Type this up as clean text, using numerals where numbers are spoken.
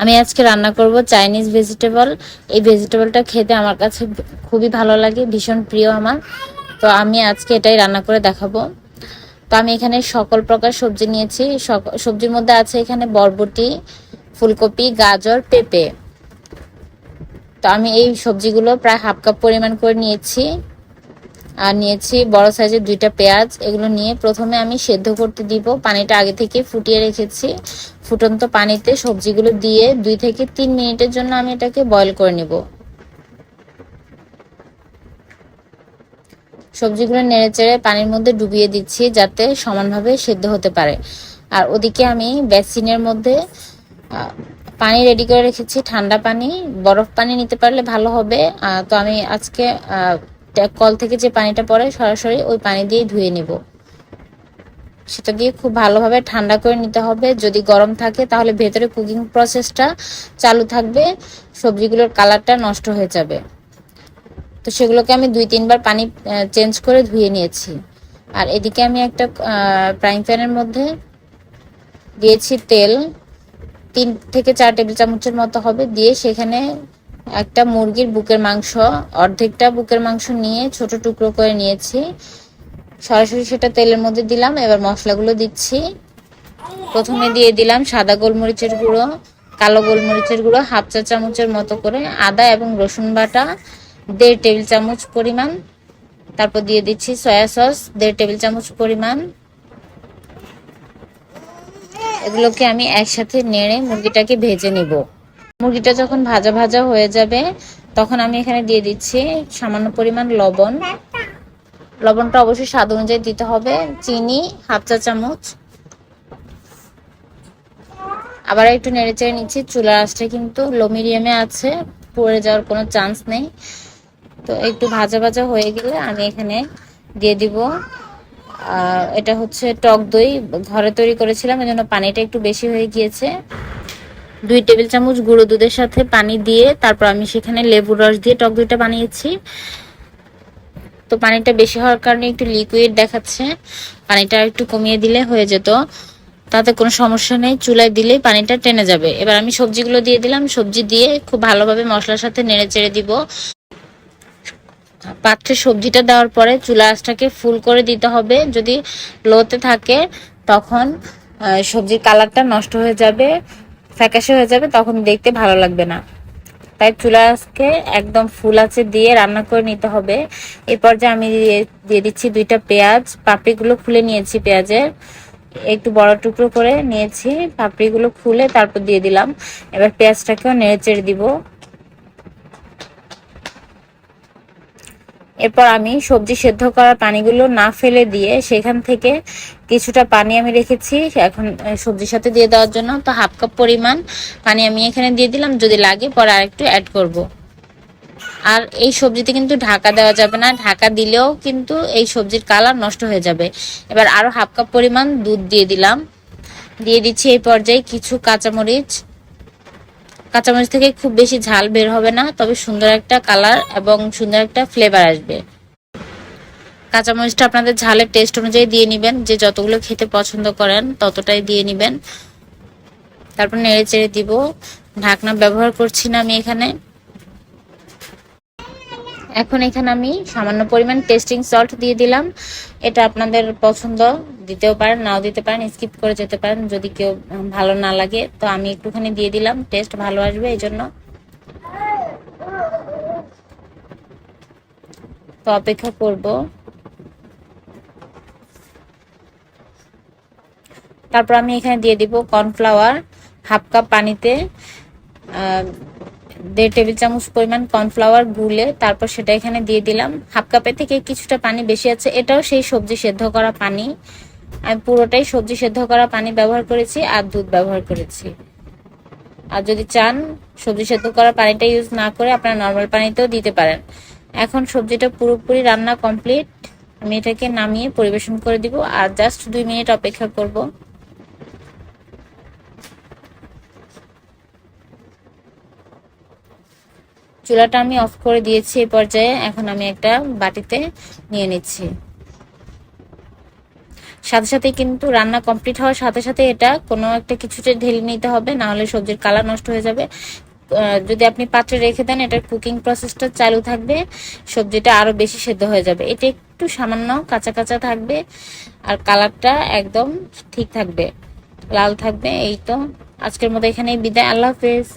আমি আজকে রান্না করব চাইনিজ ভেজিটেবল। এই ভেজিটেবলটা খেতে আমার কাছে খুবই ভালো লাগে, ভীষণ প্রিয় আমার। তো আমি আজকে এটাই রান্না করে দেখাবো। তো আমি এখানে সকল প্রকার সবজি নিয়েছি। সবজির মধ্যে আছে এখানে বরবটি, ফুলকপি, গাজর, পেঁপে। তো আমি এই সবজিগুলো প্রায় হাফ কাপ পরিমাণ করে নিয়েছি। আর নিয়েছি বড় সাইজের 2টা পেঁয়াজ। এগুলো নিয়ে প্রথমে আমি সেদ্ধ করতে দিব। পানিটা আগে থেকে ফুটিয়ে রেখেছি। ফুটন্ত পানিতে সবজিগুলো দিয়ে 2 থেকে 3 মিনিটের জন্য আমি এটাকে বয়ল করে নিব। সবজিগুলো নেড়েচেড়ে পানির মধ্যে ডুবিয়ে দিচ্ছি যাতে সমানভাবে সেদ্ধ হতে পারে। আর ওদিকে আমি বেসিনের মধ্যে পানি রেডি করে রেখেছি, ঠান্ডা পানি। বরফ পানি নিতে পারলে ভালো হবে। তো আমি আজকে কল থেকে যে পানিটা পড়ে সরাসরি ওই পানি দিয়ে ধুয়ে নেব। সেটা দিয়ে খুব ভালোভাবে ঠান্ডা করে নিতে হবে। যদি গরম থাকে তাহলে ভেতরে কুকিং প্রসেসটা চালু থাকবে, সবজিগুলোর কালারটা নষ্ট হয়ে যাবে। তো সেগুলোকে আমি 2-3 বার পানি চেঞ্জ করে ধুয়ে নিয়েছি। আর এদিকে আমি একটা ফ্রাইং প্যানের মধ্যে দিয়েছি তেল, 3 থেকে 4 টেবিল চামচের মতো হবে। দিয়ে সেখানে একটা মুরগির বুকের মাংস, অর্ধেকটা বুকের মাংস নিয়ে ছোট টুকরো করে নিয়েছি। সরাসরি সেটা তেলের মধ্যে দিলাম। এবার মশলাগুলো দিচ্ছি। প্রথমে দিয়ে দিলাম সাদা গোলমরিচের গুঁড়ো, কালো গোলমরিচের গুঁড়ো হাফ চা চামচের মতো করে, আদা এবং রসুন বাটা 1.5 টেবিল চামচ পরিমাণ। তারপর দিয়ে দিচ্ছি সয়া সস 1.5 টেবিল চামচ পরিমাণ। এগুলোকে আমি একসাথে নেড়ে মুরগিটাকে ভেজে নিব। মুরগিটা যখন ভাজা ভাজা হয়ে যাবে তখন আমি এখানে দিয়ে দিচ্ছি সামান্য পরিমাণ লবণ। লবণটা অবশ্যই স্বাদ অনুযায়ী দিতে হবে। চিনি হাফ চা চামচ। আবার একটু নেড়েচেড়ে নিচ্ছি। চুলার আঁচটা কিন্তু লো মিডিয়ামে আছে, পড়ে যাওয়ার কোনো চান্স নেই। তো একটু ভাজা ভাজা হয়ে গেলে আমি এখানে দিয়ে দিব, এটা হচ্ছে টক দই, ঘরে তৈরি করেছিলাম, এজন্য পানিটা একটু বেশি হয়ে গিয়েছে। 2 টেবিল চামচ গুঁড়ো দুধের সাথে পানি দিয়ে তারপর আমি সেখানে লেবুর রস দিয়ে টক দইটা বানিয়েছি। তো পানিটা বেশি হওয়ার কারণে একটু লিকুইড দেখাচ্ছে। পানিটা একটু কমিয়ে দিলে হয়ে যেত, তাতে কোনো সমস্যা নেই। চুলায় দিলেই পানিটা টেনে যাবে। এবার আমি সবজিগুলো দিয়ে দিলাম। সবজি দিয়ে খুব ভালোভাবে মশলার সাথে নেড়ে চেড়ে দিব। পাত্রে সবজিটা দেওয়ার পরে চুলা আঁচটাকে ফুল করে দিতে হবে। যদি লোতে থাকে তখন সবজির কালারটা নষ্ট হয়ে যাবে, ফ্যাকাশে হয়ে যাবে, তখন দেখতে ভালো লাগবে না। তাই চুলা আঁচকে একদম ফুল আঁচে দিয়ে রান্না করে নিতে হবে। এরপর যে আমি দিয়ে দিচ্ছি 2টা পেঁয়াজ। পাপড়িগুলো খুলে নিয়েছি, পেঁয়াজের একটু বড় টুকরো করে নিয়েছি। পাপড়িগুলো খুলে তারপর দিয়ে দিলাম। এবার পেঁয়াজটাকেও নেড়ে চেড়ে দিব। এরপর আমি সবজি সেদ্ধ করা পানিগুলো না ফেলে দিয়ে সেখান থেকে কিছুটা পানি আমি রেখেছি এখন সবজির সাথে দিয়ে দেওয়ার জন্য। তো হাফ কাপ পরিমাণ পানি আমি এখানে দিয়ে দিলাম, যদি লাগে পরে আরেকটু অ্যাড করব। আর এই সবজিতে কিন্তু ঢাকা দেওয়া যাবে না, ঢাকা দিলেও কিন্তু এই সবজির কালার নষ্ট হয়ে যাবে। এবার আরো হাফ কাপ পরিমাণ দুধ দিয়ে দিলাম। দিয়ে দিচ্ছি এই পর্যায়ে কিছু কাঁচামরিচ। কাঁচামরিচ থেকে খুব বেশি ঝাল বের হবে না, তবে সুন্দর একটা কালার এবং সুন্দর একটা ফ্লেভার আসবে। কাঁচামরিচটা আপনাদের ঝালের টেস্ট অনুযায়ী দিয়ে নেবেন, যে যতগুলো খেতে পছন্দ করেন ততটাই দিয়ে নেবেন। তারপর নেড়ে চেড়ে দিব। ঢাকনা ব্যবহার করছি না আমি এখানে। এখন এখানে আমি সামান্য পরিমাণ টেস্টিং সল্ট দিয়ে দিলাম। এটা আপনাদের পছন্দ, দিতেও পারেন নাও দিতে পারেন, স্কিপ করে যেতে পারেন যদি কেউ ভালো না লাগে। তো আমি একটুখানি দিয়ে দিলাম, টেস্ট ভালো আসবে এই জন্য। তো অপেক্ষা করব। তারপর আমি এখানে দিয়ে দিব কর্নফ্লাওয়ার। হাফ কাপ পানিতে 1.5 টেবিল চামচ পরিমাণ কর্নফ্লাওয়ার গুলে তারপর সেটা এখানে দিয়ে দিলাম। হাফ কাপের থেকে কিছুটা পানি বেশি আছে, এটাও সেই সবজি সেদ্ধ করা পানি। আমি পুরোটাই সবজি সেদ্ধ করা পানি ব্যবহার করেছি আর দুধ ব্যবহার করেছি। আর যদি চান সবজি সেদ্ধ করা পানিটা ইউজ না করে আপনারা নর্মাল পানিতেও দিতে পারেন। এখন সবজিটা পুরোপুরি রান্না কমপ্লিট। আমি এটাকে নামিয়ে পরিবেশন করে দিব আর জাস্ট 2 মিনিট অপেক্ষা করব। চুলাটা আমি অফ করে দিয়েছি এই পর্যায়ে। এখন আমি একটা বাটিতে নিয়ে নিচ্ছি। সাথে সাথে কিন্তু রান্না কমপ্লিট হওয়ার সাথে সাথে এটা কোনো একটা কিছুতে ঢেলে নিতে হবে, না হলে সবজির কালার নষ্ট হয়ে যাবে। যদি আপনি পাত্রে রেখে দেন এটার কুকিং প্রসেসটা চালু থাকবে, সবজিটা আরো বেশি সেদ্ধ হয়ে যাবে। এটা একটু সামান্য কাঁচা কাঁচা থাকবে আর কালারটা একদম ঠিক থাকবে, লাল থাকবে। এই তো আজকের মতো এখানেই বিদায়, আল্লাহ হাফেজ।